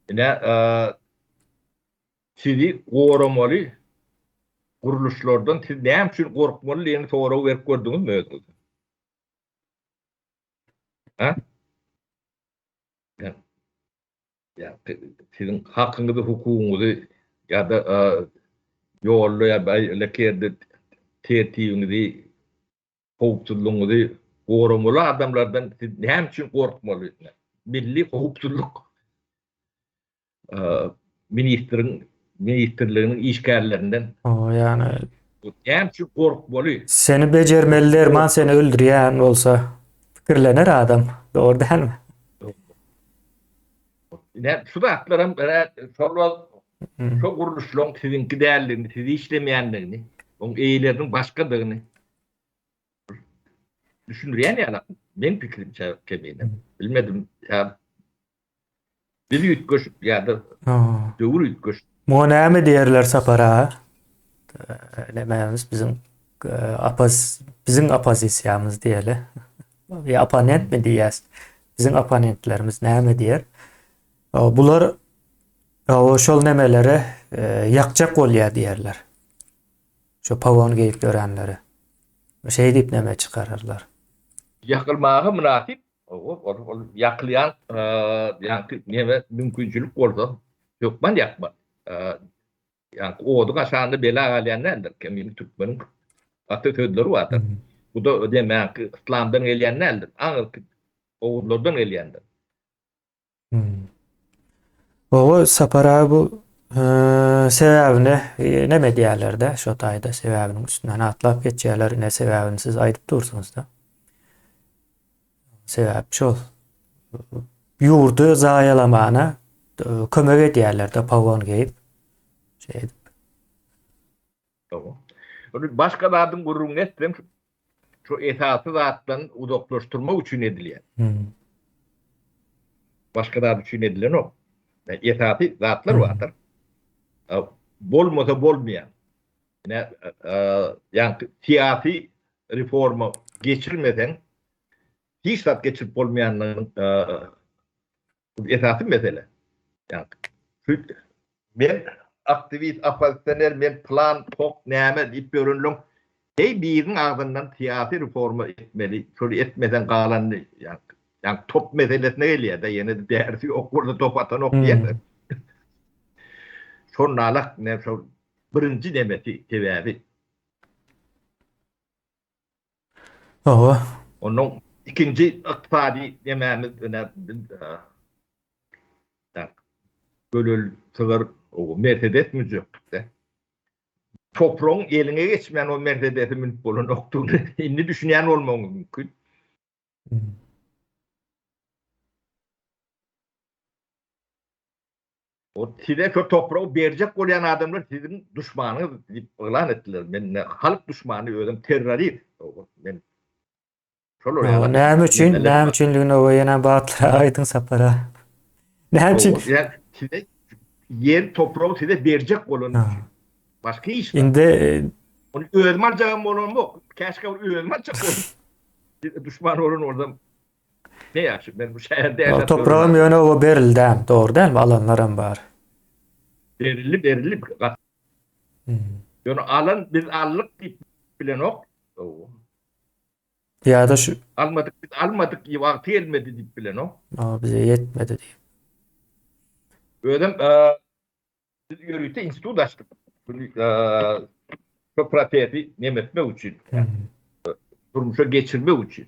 Yine sizi korumalı kuruluşlardan siz ne için korkmalı yani sonra verip gördünüz mü? Ha? Yani sizin hakkınızı, hukukunuzu ya da yollu ya da lekerde tertibinizi, hukukçuluğunuzu korumalı adamlardan siz ne için korkmalı? Milli hukukçuluk ministerliğinin işgallerinden O yani ne için korkmalı? seni becermeliler man seni öldürýän bolsa pikirlener adam. Doğru değil mi? Ne şu da atlarım sonra Hmm. çok kuruluşluğun sizinki değerlerini, sizi işlemeyenlerini, onun eğilerinin başkadığını düşündüren yani benim fikrim kemiğine. Bilmedim ya bir yutkuş ya da doğru yutkuş. Muňa näme diýerler sapara? Nämämiz bizim apozisiýamyz diýeli. Ya oponent mi diýäs? Bizim oponentlerimiz näme diýer? Bular şol nemelere ýakjak bolýar diýerler. Şu pawon geyip görenleri. Şey diýip näme çykararlar. Yakılmağa münasip o yaklayan yani neme mümkünçülük oldu. Yok ben yakma. Yani oğudun aşağında bela alayanlardır. Kemiğini Türkmenin atı sözleri vardır. Bu da demek ki İslam'dan geleyenlerdir. Anıl oğullardan geleyendir. O sapara bu sebäbini näme diýerler-de şo taýda sebäbiniň üstünden atlap geçýärler. Ne sebäbini siz aýdyp dursunuz-da. Sebäp şol. Ýurdy zaýalamana kömek edýärler-de pagon geyip. Şey, Tamam. Başkalardan gurrun ettim. Şu esasy zatdan uzaklaştırmak üçin edilýär. Başkalar üçin edilen o. Esasy zatlar vardır. Bolmasa bolmaýan. Yani siyasi reforma geçirmeden hiç zat geçirip bolmayanların esasy mesele. Yani men aktivist, opozisyoner, men plan, tok, näme diýip görünlüň. Biriň ağzından siyasi reforma etmeli, şöyle etmeden galanny, yani top meselesine gelýär de ýene de dersi ýok, burada top atan ok diýär. Şonalak ne şol birinji demeti sebäbi. Oho. Onun ikinci iqtisadi dememiz bölül sığır o Mercedes müjükde. Toprağın eline geçmeyen o Mercedes'imin bolun oktuğunu inni düşünýän bolmagy mümkin. O size şu toprağı berjek bolýan adamlar sizin düşmanyňyz diýip elan etdiler. Men halk düşmany özüm terrorist. Men şol Näme üçinligini o ýene batlyra aýdyň sapara. Näme üçin? Yani size yer toprağı size berjek bolan üçin. Başka iş var. Indi Onu ölmezcağım bolan yok. Keşke ölmezcağım bolan. Düşman olun orada. Ne yaşım? Ben bu şehirde yaşatıyorum. toprağım ýöne o berildi, doğru değil mi? Alanlaram bar. Berilli. Yani alan biz allık bilen ok. Ya da şu Almadık vakti gelmedi deyip bilen ok. bize yetmedi diye. Ödem biz yürüyüşte institut açtık. Şu pratiği nemetme için. Durmuşa geçirme için.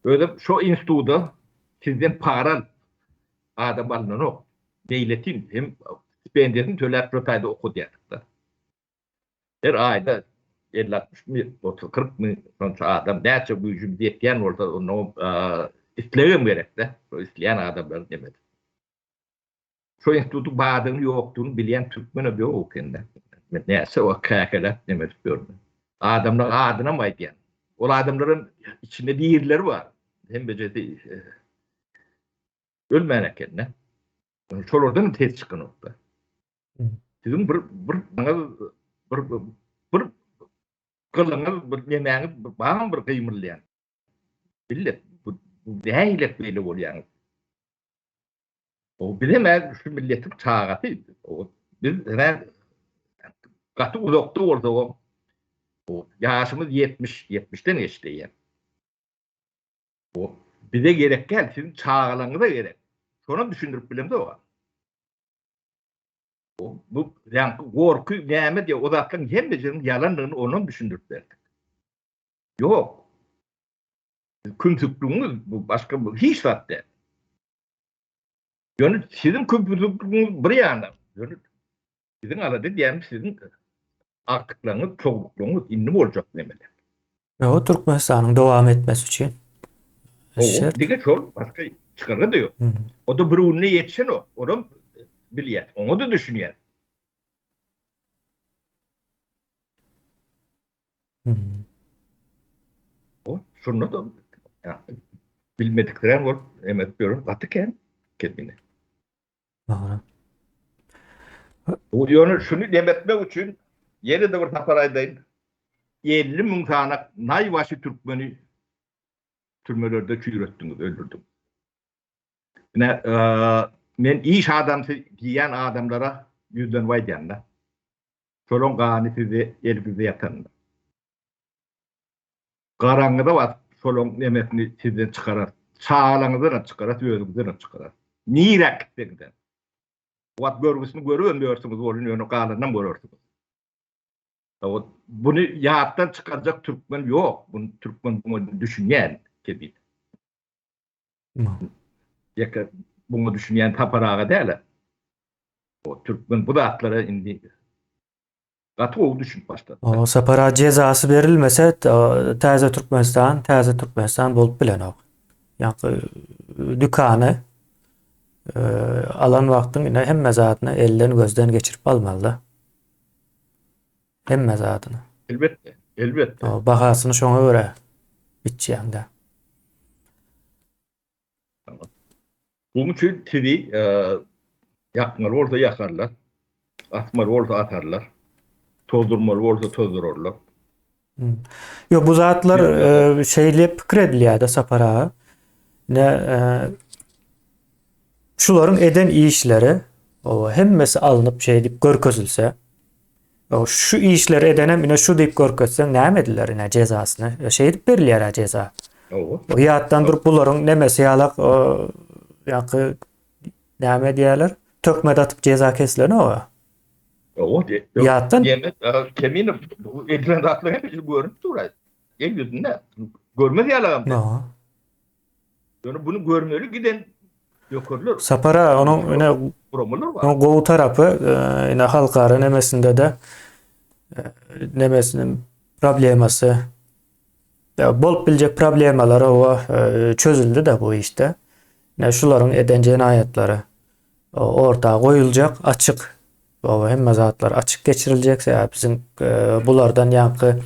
Ödem şu instituda sizden para adam alınan ok. Devletin hem stipendiyetin töler protayda oku diyorduk da. Her ayda 50-60 mil, 30-40 mil sonuç adam näçe bu yüzüm diýen orada onu islegem gerek de. O isleyen adamlar demedi. Şu institutu badyny ýokdugyny bilýän türkmen ýok ende. Näçe o käkele demedi görme. Adamlar adyna mı aýdýan? O adamların içinde diýirleri var. Hem beceri ölmeyen ekenne. Şolordan tez çıkın orada. Sizin bir kılığınız, bir yemeğiniz, bağın bir kıymırlayan. Billet, bu değilet böyle oluyan. O bilemez şu milletin çağatı. Biz katı uzakta orada o. Yaşımız 70'ten geçti yani. O bize gerek gel, sizin çağalarınıza gerek. Sonra düşündürüp bilem de o. Bu yani korku näme diye o zatın hem de yalanlığını onun düşündürüp verdik. Yok. Küntüklüğünüz bu başka bu hiç zaten. Yani sizin küntüklüğünüz bir yana. Yani sizin aladı diyelim sizin aktıklarınız, çoğunlukluğunuz innim olacak demeli. O Türkmenistan'ın devam etmesi için. O dige çok başka çıkarı da yok. O da bir ünlü yetişen o. Onu bilýär. Onu da düşünýär. O şunu da bilmediklerim var. Emet diyorum. Batıken kendine. Doğru. O yönü şunu demetmek için yeri de bir taparaydayım. 50 min tane naybaşı Türkmeni türmelerde çürüttünüz, öldürdüm. Men iş adamsı diyen adamlara yüzden vay diyenler. Solon gani sizi elinize yatanlar. Karanlıda var solon nemesini sizden çıkarar. Sağlanızdan çıkarar, özünüzden çıkarar. Niye rakiplerden? Vat görgüsünü görüyorsunuz, onun yönü kalanından görüyorsunuz. Bunu yahaptan çıkaracak Türkmen yok. Bunu Türkmen bunu düşünyen gibi. Bunu düşünyen taparağı değil. O Türkmen bu da atlara indi. Atı o düşünüp başladı. O Sapara cezası verilmese täze Türkmenistan bolup bilenok. Ýa-ni dükany alan wagtyň ine hemme zatyny elden gözden geçirip almaly. Hemme zatyny. Elbette. Elbette. Bahasyny şoňa görä bitýände. Tamam. Bunun için TV yakmalı orada yakarlar. Atmalı orada atarlar. Tozdurmalı orada tozdururlar. Yo bu zatlar Bir- şeýle pikir edilýär-de Sapara. Ne şularyň eden işleri o hemmesi alınıp şey dip görkezilse o şu işleri edenem ine şu dip görkezsen näme ediler ine cezasyny şey dip berilýär ceza. O. O ýatdan durup bularyň nemesi ýalak ýa-ni näme diýerler? Tökmede atyp ceza kesilen o. O. Ýatdan Yemek kemini bu edilen atlar hep görünüp durar. El yüzünde. Görmez yalan. no. Yani bunu görmeli giden yokurlar. Sapara onuň ine Promolar var. onuň gowy tarapy ine halkara nemesinde de nemesinin probleması bolup biljek problemalary o çözüldü de bu işte. Ne şularyň eden jenayatlary ortağa goýuljak, açyk. O hemme zatlar açyk geçiriljekse ya bizim bulardan ýa-ni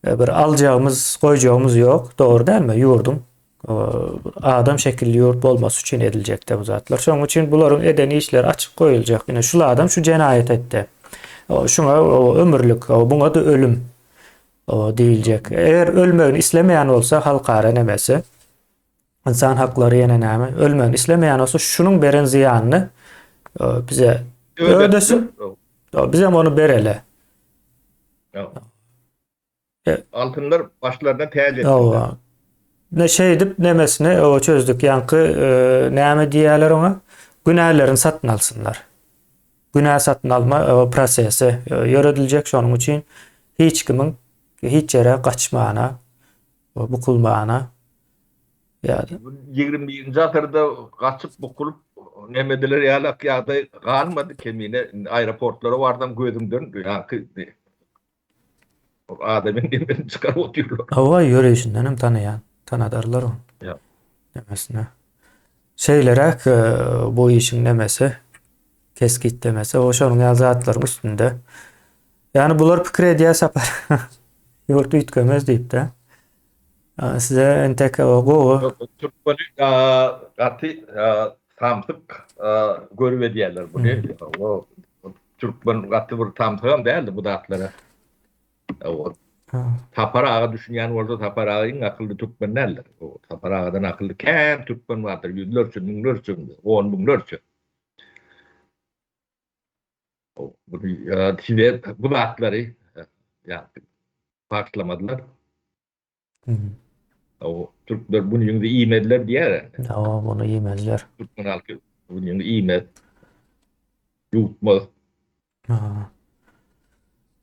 bir aljagymız, goýjagymız ýok. Dogry dälmi? Ýurdum. Adam şekilli ýurt bolmasy üçin ediljek de bu zatlar. Şoň üçin bularyň eden işleri açyk goýuljak. Ine şul adam şu jenayet etdi. Şuňa ömürlük, buňa da ölüm diýiljek. Eger ölmegini islemeýän bolsa halkara nemesi insan hakları ýene näme? Ölmegini islemeýän bolsa şunuň beren ziýanyny bize ödesin. Bize onu berele. Altınlar başlarına teyze ettiler. O ne şey edip nemesini o çözdük. Yankı näme diýerler ona? Günahlarını satın alsınlar. Günah satın alma prosesi ýörediljek. Şonuň üçin hiç kimin hiç yere kaçmana, bukulmana. Yani 21. asırda kaçıp bukulup nemediler yalak ýagdaý galmady kemine aeroportlara bardam gözümden ýa-ni adamın nemeni çıkarıp oturuyorlar. hava ýöreşinden hem tanadarlar onu. Ya. Demesine. Şeylerek bu işin nemesi keskit demesi o şonuň ýazatlaryň üstünde. Yani bular pikir edýär Sapar. Ýurtdy ütkemez diýip de. Size entek o Türkmeni atı tamsyk görüp edýärler bunu. O Türkmen atı bir tamsygam däldi bu datlara. O Tapar ağa düşünýän bolsa Tapar ağaň akylly Türkmenler. O Tapar ağadan akylly kän Türkmen bardyr. Ýüzlerçe, miňlerçe, 10 miňlerçe. O bunu bu datlary ýa paklamadylar. O Türkler bunu ýöňde iýmediler diýär. o bunu yemezler. Türkmen halky bunu ýöňde iýmez. Ýutmaz.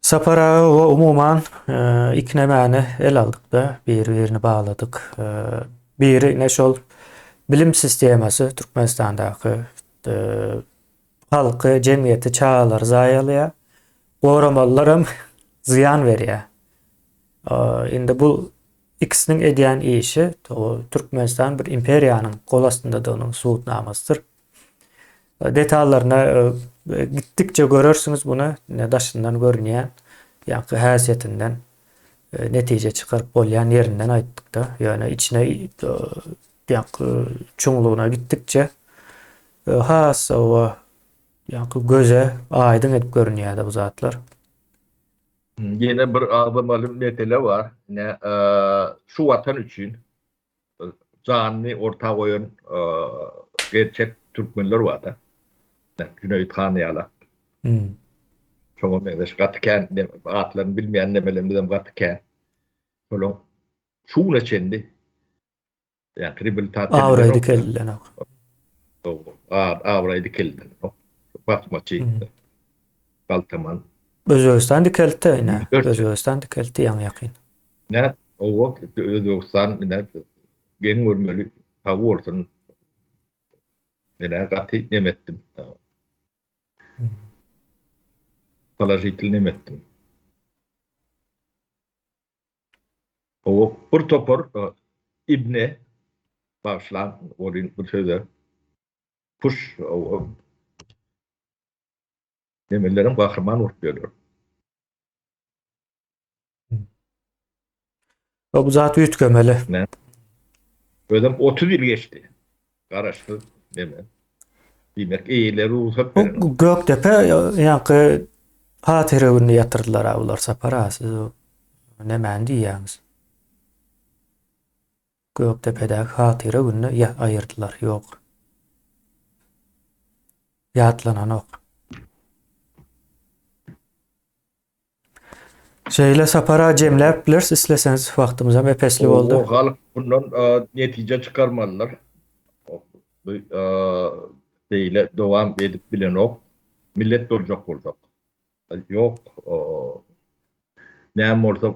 Sapara o umuman iki nemeni el aldık da birini bağladık. Biri ne şol bilim sistemasi Türkmenistan'daki halkı, cemiyeti çağalar zayalaya, goramallarım ziyan veriyor. Indi bu ikisinin edýän işi o Türkmenistan bir imperiyanın kol astında da onun suutnamasıdır. Detallarına gittikçe görürsünüz bunu ne daşından görünýän ýa-ni häsiýetinden netije çıkarıp bolýan yerinden aýtdyk da ýöne içine ýa-ni çuňluğuna gittikçe has o ýa-ni göze aýdyn edip görünýär bu zatlar. Yine bir ağlamalı mesele var. Ne şu vatan için canlı orta koyan gerçek Türkmenler var da. Cüneyt Kanya'la. Çoğun medeş katıken atlarını bilmeyen nemelerini de katıken. Böyle şuun içinde yani rehabilitasyon Avrayı dikeldiler. Avrayı dikeldiler. Bakmaçı Baltaman. Özbekistan dikeldi yine. Özbekistan dikeldi yan yakın. Ne o vakit Özbekistan ne gen görmeli tavu olsun. Ne katı nemettim. Palaşytlyny etdim. O bir topar İbne başlan orin bir söze puş o demelerin kahraman olup geliyor. O bu zat ütgemeli. Ne? Ödem 30 yıl geçti. Garaşlı deme. Demek iyileri uzak O veren o. Göktepe ýa-ni hatyra gününe ýatyrdylar bular sapara. Siz o näme diýýäňiz? Göktepe'däki hatyra gününe aýyrdylar. Ýok. Ýatlanan ok. Şeýle sapara jemläp bilersiz isleseňiz wagtymyz hem epesli boldy. O halk bundan netice çıkarmalılar. O, Değil devam edip bilen o. Millet olacak olacak. Yok. Näme olsa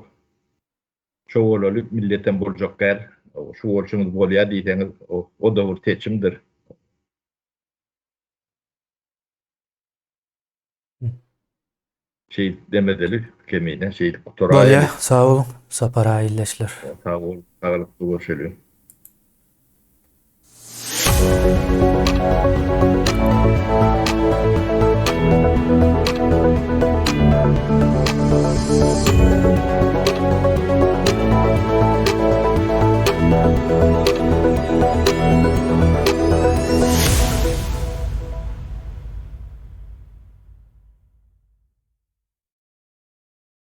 çoğulalı milletten bolacak gär. Şu olşunuz bolýar diýseňiz o da bir seçimdir. Şey demedeli kemiğine şey Bolýa, kuturaylı sag bolun. Sapara illeşler. sağ ol sağlıklı görüşelim.